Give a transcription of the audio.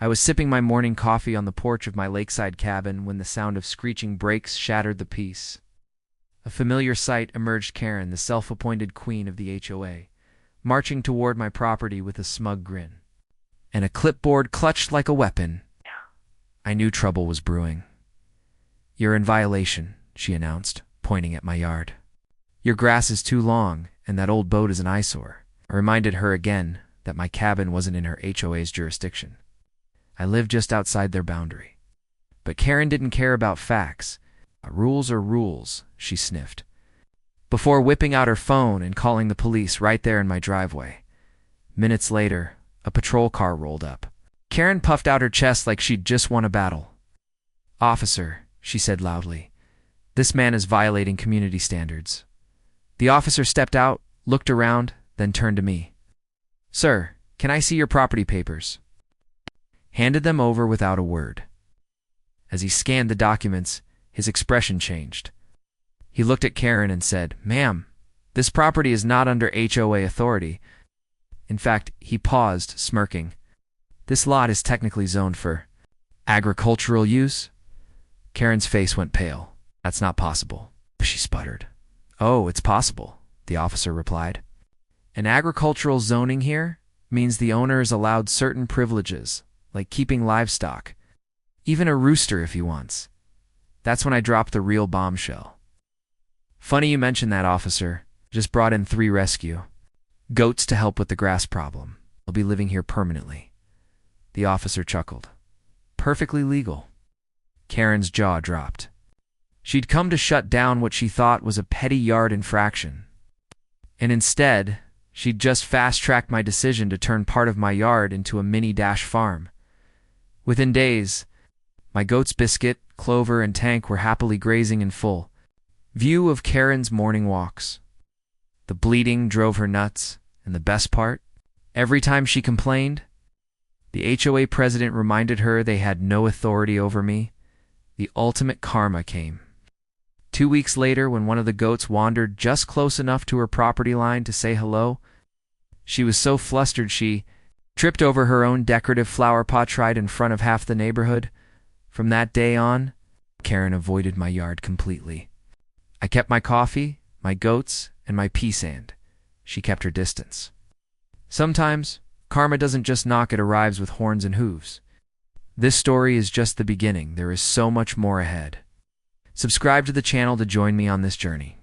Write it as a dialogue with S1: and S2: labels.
S1: I was sipping my morning coffee on the porch of my lakeside cabin when the sound of screeching brakes shattered the peace. A familiar sight emerged Karen, the self-appointed queen of the HOA, marching toward my property with a smug grin, and a clipboard clutched like a weapon. I knew trouble was brewing. "You're in violation," she announced, pointing at my yard. "Your grass is too long, and that old boat is an eyesore." I reminded her again that my cabin wasn't in her HOA's jurisdiction. I lived just outside their boundary. But Karen didn't care about facts. "Rules are rules," she sniffed, before whipping out her phone and calling the police right there in my driveway. Minutes later, a patrol car rolled up. Karen puffed out her chest like she'd just won a battle. "Officer," she said loudly, "this man is violating community standards." The officer stepped out, looked around, then turned to me. "Sir, can I see your property papers?" Handed them over without a word. As he scanned the documents, his expression changed. He looked at Karen and said, "Ma'am, this property is not under HOA authority." In fact, he paused, smirking. "This lot is technically zoned for agricultural use." Karen's face went pale. "That's not possible," she sputtered. "Oh, it's possible," the officer replied. "An agricultural zoning here means the owner is allowed certain privileges, like keeping livestock, even a rooster if he wants." That's when I dropped the real bombshell. "Funny you mention that, officer. Just brought in 3 rescue goats to help with the grass problem. They'll be living here permanently." The officer chuckled. "Perfectly legal." Karen's jaw dropped. She'd come to shut down what she thought was a petty yard infraction. And instead, she'd just fast-tracked my decision to turn part of my yard into a mini-dash farm. Within days, my goats Biscuit, Clover, and Tank were happily grazing in full view of Karen's morning walks. The bleating drove her nuts, and the best part, every time she complained, the HOA president reminded her they had no authority over me. The ultimate karma came. 2 weeks later, when one of the goats wandered just close enough to her property line to say hello, she was so flustered she tripped over her own decorative flower pot right in front of half the neighborhood. From that day on, Karen avoided my yard completely. I kept my coffee, my goats, and my pea sand. She kept her distance. Sometimes, karma doesn't just knock, it arrives with horns and hooves. This story is just the beginning. There is so much more ahead. Subscribe to the channel to join me on this journey.